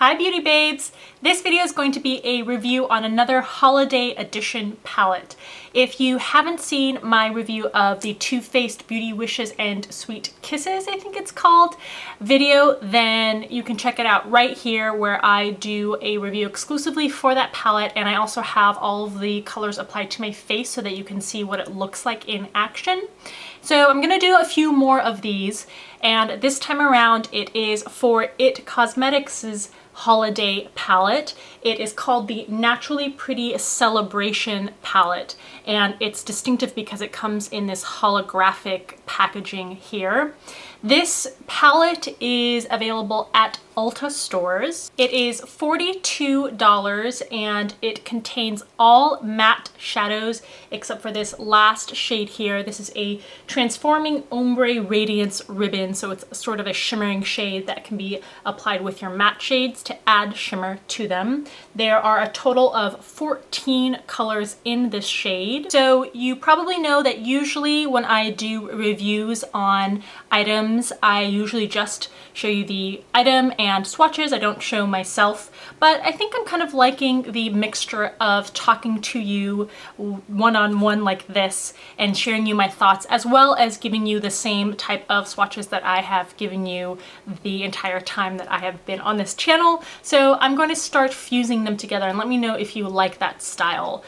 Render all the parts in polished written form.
Hi beauty babes! This video is going to be a review on another holiday edition palette. If you haven't seen my review of the Too Faced Beauty Wishes and Sweet Kisses, I think it's called, video, then you can check it out right here where I do a review exclusively for that palette, and I also have all of the colors applied to my face so that you can see what it looks like in action. So I'm gonna do a few more of these, and this time around it is for IT Cosmetics' holiday palette. It is called the Naturally Pretty Celebration palette, and it's distinctive because it comes in this holographic packaging here. This palette is available at Ulta stores. It is $42 and it contains all matte shadows except for this last shade here. This is a Transforming Ombre Radiance ribbon, so it's sort of a shimmering shade that can be applied with your matte shades to add shimmer to them. There are a total of 14 colors in this shade. So you probably know that usually when I do reviews on items, I usually just show you the item and swatches. I don't show myself, but I think I'm kind of liking the mixture of talking to you one-on-one like this and sharing you my thoughts, as well as giving you the same type of swatches that I have given you the entire time that I have been on this channel. So I'm going to start fusing them together, and let me know if you like that style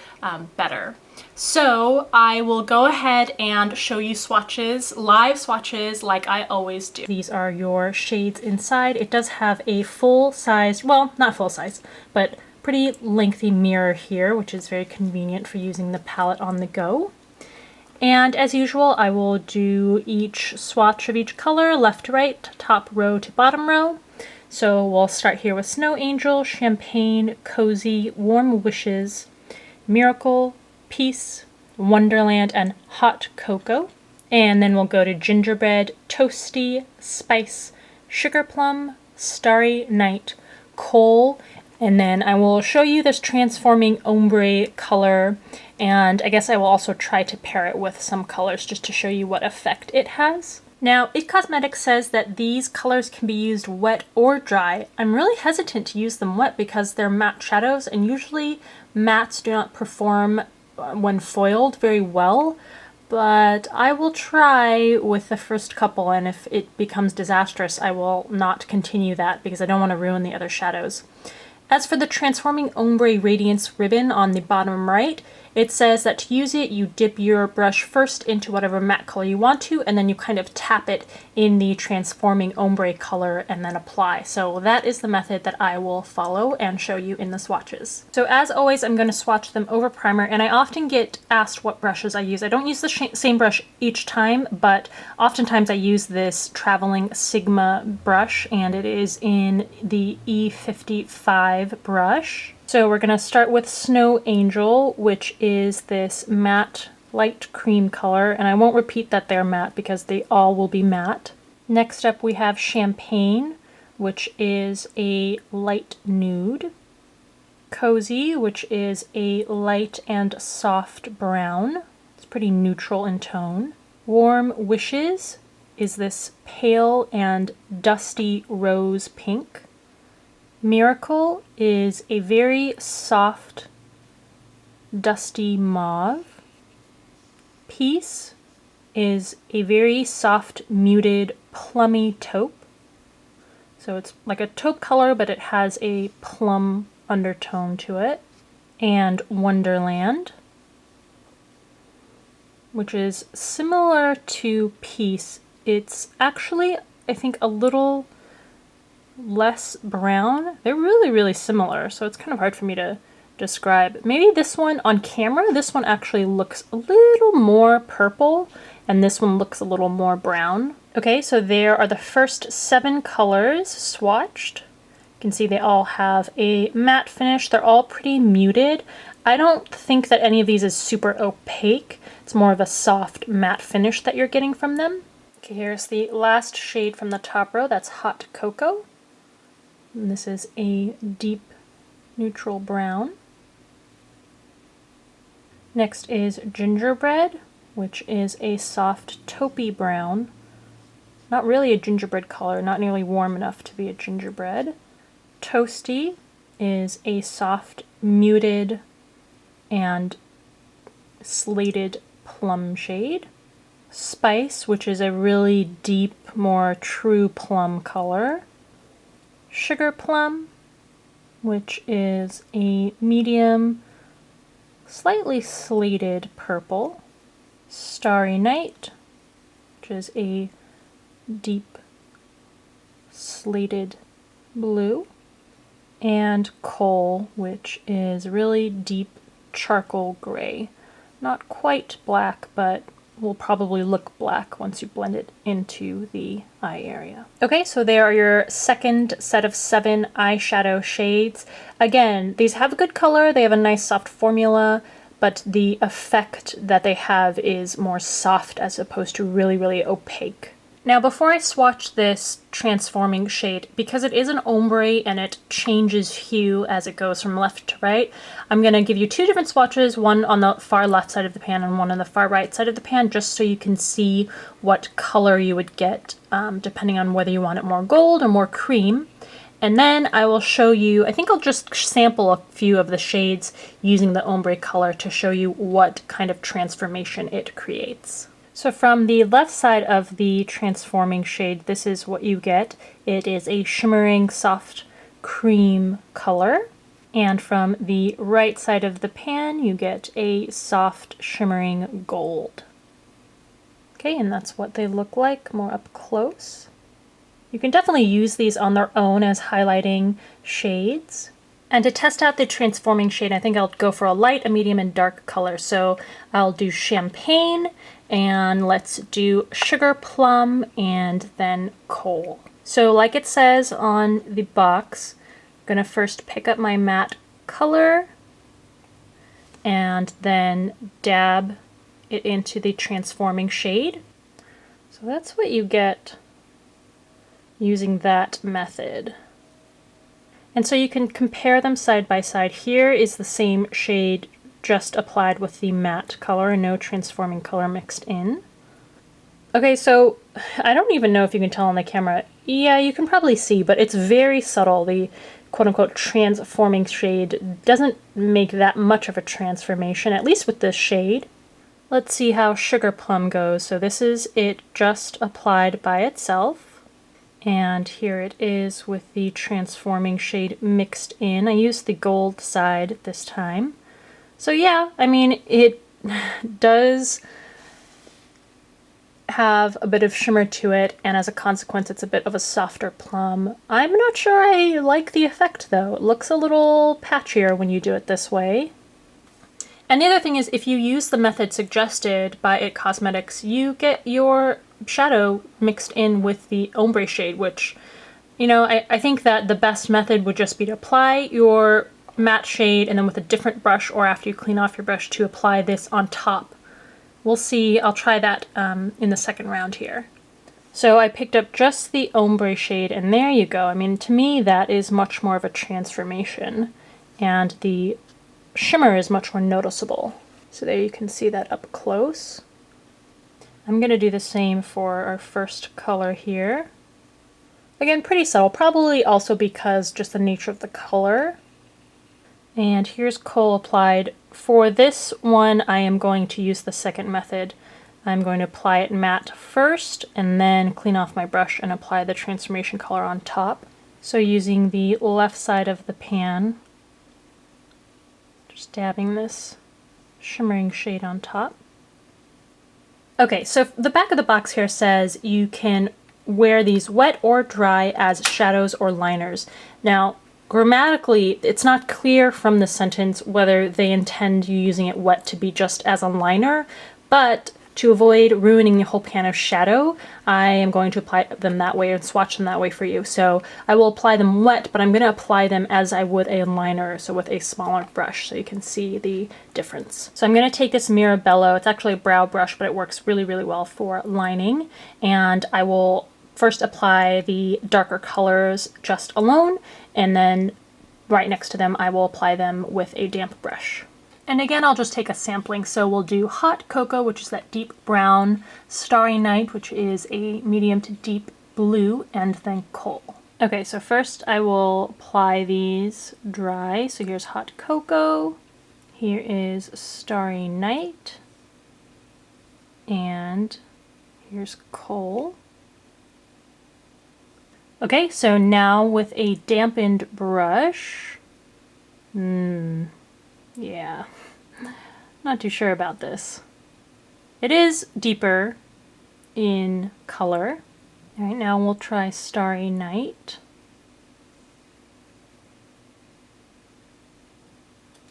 better. So I will go ahead and show you swatches, live swatches, like I always do. These are your shades inside. It does have a full-size, well, not full-size, but pretty lengthy mirror here, which is very convenient for using the palette on the go. And as usual, I will do each swatch of each color, left to right, top row to bottom row. So we'll start here with Snow Angel, Champagne, Cozy, Warm Wishes, Miracle, Peace, Wonderland, and Hot Cocoa. And then we'll go to Gingerbread, Toasty, Spice, Sugar Plum, Starry Night, Coal, and then I will show you this Transforming Ombre color, and I guess I will also try to pair it with some colors just to show you what effect it has. Now, IT Cosmetics says that these colors can be used wet or dry. I'm really hesitant to use them wet because they're matte shadows, and usually mattes do not perform when foiled very well, but I will try with the first couple, and if it becomes disastrous, I will not continue that because I don't want to ruin the other shadows. As for the Transforming Ombre Radiance ribbon on the bottom right, it says that to use it, you dip your brush first into whatever matte color you want to, and then you kind of tap it in the Transforming Ombre color and then apply. So that is the method that I will follow and show you in the swatches. So as always, I'm going to swatch them over primer, and I often get asked what brushes I use. I don't use the same brush each time, but oftentimes I use this Traveling Sigma brush, and it is in the E55 brush. So we're going to start with Snow Angel, which is this matte light cream color, and I won't repeat that they're matte because they all will be matte. Next up we have Champagne, which is a light nude. Cozy, which is a light and soft brown. It's pretty neutral in tone. Warm Wishes is this pale and dusty rose pink. Miracle is a very soft, dusty mauve. Peace is a very soft, muted, plummy taupe. So it's like a taupe color, but it has a plum undertone to it. And Wonderland, which is similar to Peace. It's actually, I think, a little less brown. They're really, really similar, so it's kind of hard for me to describe. Maybe this one on camera, this one actually looks a little more purple, and this one looks a little more brown. Okay, so there are the first 7 colors swatched. You can see they all have a matte finish. They're all pretty muted. I don't think that any of these is super opaque. It's more of a soft matte finish that you're getting from them. Okay, here's the last shade from the top row. That's Hot Cocoa. And this is a deep neutral brown. Next is Gingerbread, which is a soft taupey brown. Not really a gingerbread color, not nearly warm enough to be a gingerbread. Toasty is a soft, muted, and slated plum shade. Spice, which is a really deep, more true plum color. Sugar Plum, which is a medium, slightly slated purple. Starry Night, which is a deep slated blue. And Coal, which is really deep charcoal gray. Not quite black, but will probably look black once you blend it into the eye area. Okay, so there are your second set of 7 eyeshadow shades. Again, these have a good color, they have a nice soft formula, but the effect that they have is more soft as opposed to really, really opaque. Now before I swatch this transforming shade, because it is an ombre and it changes hue as it goes from left to right, I'm going to give you 2 different swatches, one on the far left side of the pan and one on the far right side of the pan, just so you can see what color you would get depending on whether you want it more gold or more cream. And then I will show you, I think I'll just sample a few of the shades using the ombre color to show you what kind of transformation it creates. So from the left side of the transforming shade, this is what you get. It is a shimmering soft cream color. And from the right side of the pan, you get a soft shimmering gold. Okay, and that's what they look like more up close. You can definitely use these on their own as highlighting shades. And to test out the transforming shade, I think I'll go for a light, a medium, and dark color. So I'll do Champagne, and let's do Sugar Plum, and then Coal. So like it says on the box, I'm gonna first pick up my matte color and then dab it into the transforming shade. So that's what you get using that method. And so you can compare them side by side. Here is the same shade just applied with the matte color and no transforming color mixed in. Okay, so I don't even know if you can tell on the camera. Yeah, you can probably see, but it's very subtle. The quote-unquote transforming shade doesn't make that much of a transformation, at least with this shade. Let's see how Sugar Plum goes. So this is it just applied by itself. And here it is with the transforming shade mixed in. I used the gold side this time. So yeah, I mean, it does have a bit of shimmer to it, and as a consequence, it's a bit of a softer plum. I'm not sure I like the effect though. It looks a little patchier when you do it this way. And the other thing is, if you use the method suggested by IT Cosmetics, you get your shadow mixed in with the ombre shade, which, you know, I think that the best method would just be to apply your matte shade and then with a different brush, or after you clean off your brush, to apply this on top. We'll see, I'll try that in the second round here. So I picked up just the ombre shade, and there you go. I mean, to me, that is much more of a transformation, and the shimmer is much more noticeable. So there you can see that up close. I'm going to do the same for our first color here. Again, pretty subtle, probably also because just the nature of the color. And here's Coal applied. For this one, I am going to use the second method. I'm going to apply it matte first, and then clean off my brush and apply the transformation color on top. So using the left side of the pan, just dabbing this shimmering shade on top. Okay, so the back of the box here says you can wear these wet or dry as shadows or liners. Now, grammatically, it's not clear from the sentence whether they intend you using it wet to be just as a liner, but to avoid ruining the whole pan of shadow, I am going to apply them that way and swatch them that way for you. So I will apply them wet, but I'm going to apply them as I would a liner, so with a smaller brush, so you can see the difference. So I'm going to take this Mirabello, it's actually a brow brush, but it works really, really well for lining, and I will first apply the darker colors just alone, and then right next to them I will apply them with a damp brush. And again, I'll just take a sampling. So we'll do Hot Cocoa, which is that deep brown, Starry Night, which is a medium to deep blue, and then Coal. Okay, so first I will apply these dry. So here's Hot Cocoa, here is Starry Night, and here's Coal. Okay, so now with a dampened brush, yeah, not too sure about this. It is deeper in color. All right, now we'll try Starry Night.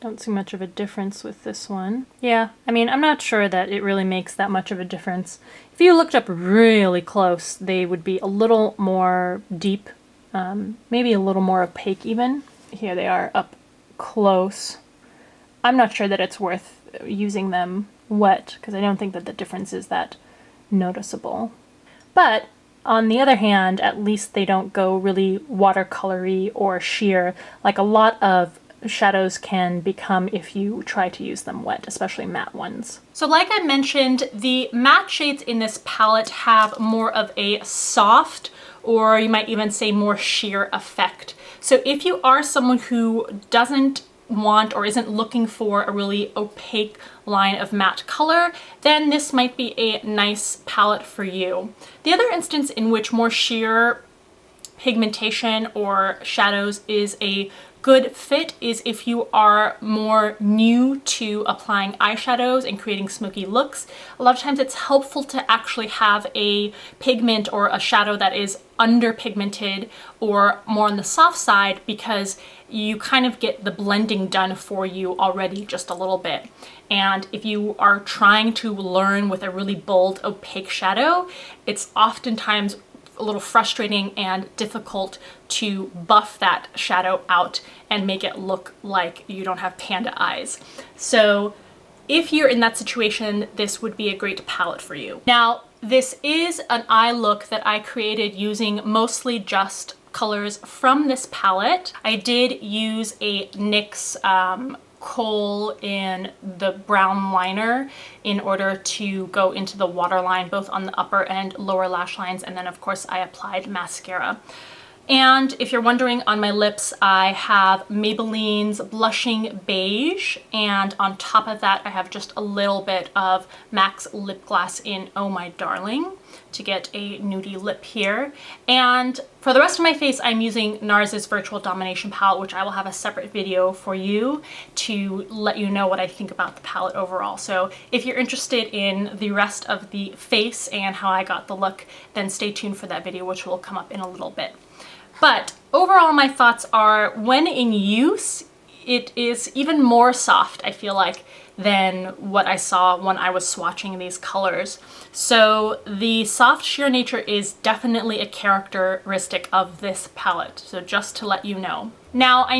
Don't see much of a difference with this one. Yeah, I mean, I'm not sure that it really makes that much of a difference. If you looked up really close, they would be a little more deep, maybe a little more opaque even. Here they are up close. I'm not sure that it's worth using them wet, because I don't think that the difference is that noticeable. But on the other hand, at least they don't go really watercolory or sheer like a lot of shadows can become if you try to use them wet, especially matte ones. So like I mentioned, the matte shades in this palette have more of a soft, or you might even say more sheer effect. So if you are someone who doesn't want or isn't looking for a really opaque line of matte color, then this might be a nice palette for you. The other instance in which more sheer pigmentation or shadows is a good fit is if you are more new to applying eyeshadows and creating smoky looks. A lot of times it's helpful to actually have a pigment or a shadow that is underpigmented or more on the soft side, because you kind of get the blending done for you already just a little bit. And if you are trying to learn with a really bold, opaque shadow, it's oftentimes a little frustrating and difficult to buff that shadow out and make it look like you don't have panda eyes. So if you're in that situation, this would be a great palette for you. Now, this is an eye look that I created using mostly just colors from this palette. I did use a NYX Kohl in the brown liner in order to go into the waterline, both on the upper and lower lash lines, and then of course I applied mascara. And if you're wondering, on my lips I have Maybelline's Blushing Beige, and on top of that I have just a little bit of MAC's lip gloss in Oh My Darling to get a nudie lip here. And for the rest of my face, I'm using NARS's Virtual Domination palette, which I will have a separate video for you to let you know what I think about the palette overall. So if you're interested in the rest of the face and how I got the look, then stay tuned for that video, which will come up in a little bit. But overall, my thoughts are, when in use, it is even more soft, I feel like, than what I saw when I was swatching these colors. So the soft sheer nature is definitely a characteristic of this palette, so just to let you know. Now I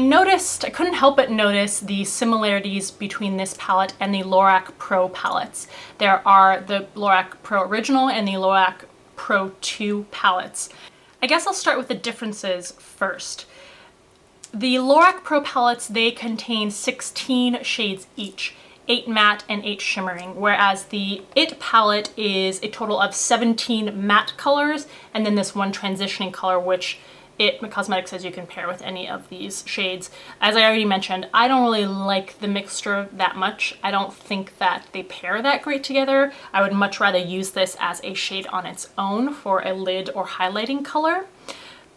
couldn't help but notice the similarities between this palette and the Lorac Pro palettes. There are the Lorac Pro Original and the Lorac Pro 2 palettes. I guess I'll start with the differences first. The Lorac Pro palettes, they contain 16 shades each, 8 matte and 8 shimmering, whereas the IT palette is a total of 17 matte colors, and then this one transitioning color, which IT Cosmetics says you can pair with any of these shades. As I already mentioned, I don't really like the mixture that much. I don't think that they pair that great together. I would much rather use this as a shade on its own for a lid or highlighting color.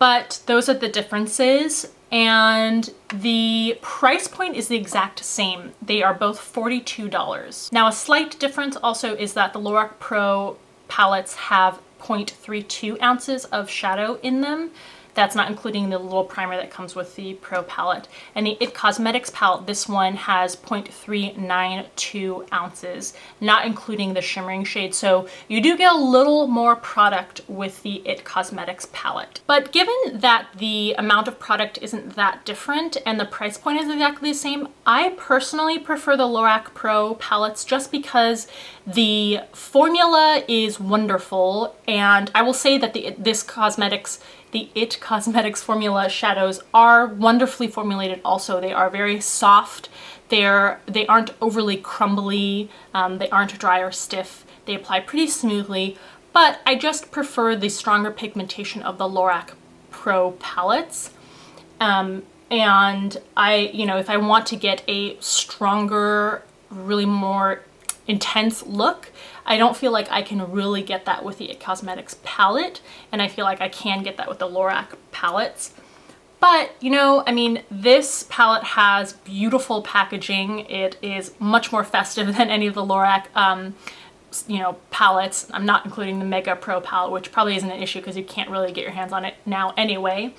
But those are the differences, and the price point is the exact same. They are both $42. Now, a slight difference also is that the Lorac Pro palettes have 0.32 ounces of shadow in them. That's not including the little primer that comes with the Pro palette. And the IT Cosmetics palette, this one has 0.392 ounces, not including the shimmering shade. So you do get a little more product with the IT Cosmetics palette. But given that the amount of product isn't that different and the price point is exactly the same, I personally prefer the Lorac Pro palettes just because the formula is wonderful. And I will say that the IT Cosmetics formula shadows are wonderfully formulated also. They are very soft. They aren't overly crumbly. They aren't dry or stiff. They apply pretty smoothly, but I just prefer the stronger pigmentation of the Lorac Pro Pro palettes. And if I want to get a stronger, really more intense look, I don't feel like I can really get that with the It Cosmetics palette, and I feel like I can get that with the Lorac palettes. But, I mean, this palette has beautiful packaging. It is much more festive than any of the Lorac, palettes. I'm not including the Mega Pro palette, which probably isn't an issue because you can't really get your hands on it now anyway.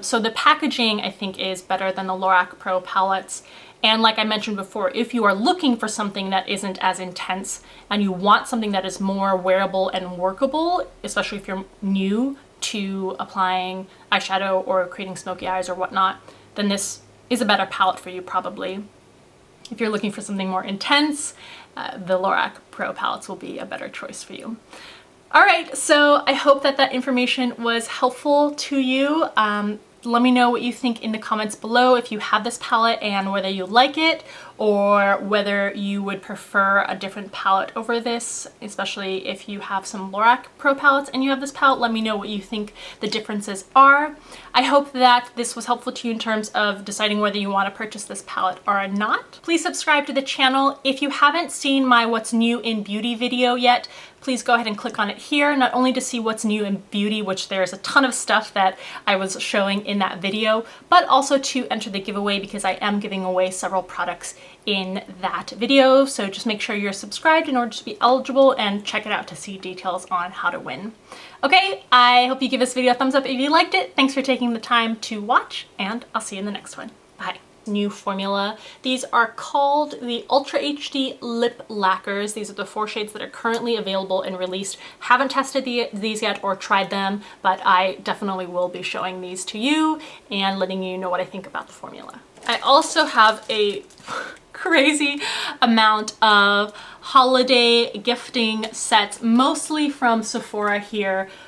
So the packaging, I think, is better than the Lorac Pro palettes. And like I mentioned before, if you are looking for something that isn't as intense and you want something that is more wearable and workable, especially if you're new to applying eyeshadow or creating smoky eyes or whatnot, then this is a better palette for you probably. If you're looking for something more intense, the Lorac Pro palettes will be a better choice for you. All right, so I hope that information was helpful to you. Let me know what you think in the comments below if you have this palette and whether you like it or whether you would prefer a different palette over this, especially if you have some Lorac Pro palettes and you have this palette. Let me know what you think the differences are. I hope that this was helpful to you in terms of deciding whether you want to purchase this palette or not. Please subscribe to the channel. If you haven't seen my What's New in Beauty video yet, please go ahead and click on it here, not only to see what's new in beauty, which there's a ton of stuff that I was showing in that video, but also to enter the giveaway because I am giving away several products in that video. So just make sure you're subscribed in order to be eligible and check it out to see details on how to win. Okay, I hope you give this video a thumbs up if you liked it. Thanks for taking the time to watch, and I'll see you in the next one. Bye. New formula. These are called the Ultra HD Lip Lacquers. These are the 4 shades that are currently available and released. Haven't tested these yet or tried them, but I definitely will be showing these to you and letting you know what I think about the formula. I also have a crazy amount of holiday gifting sets, mostly from Sephora here,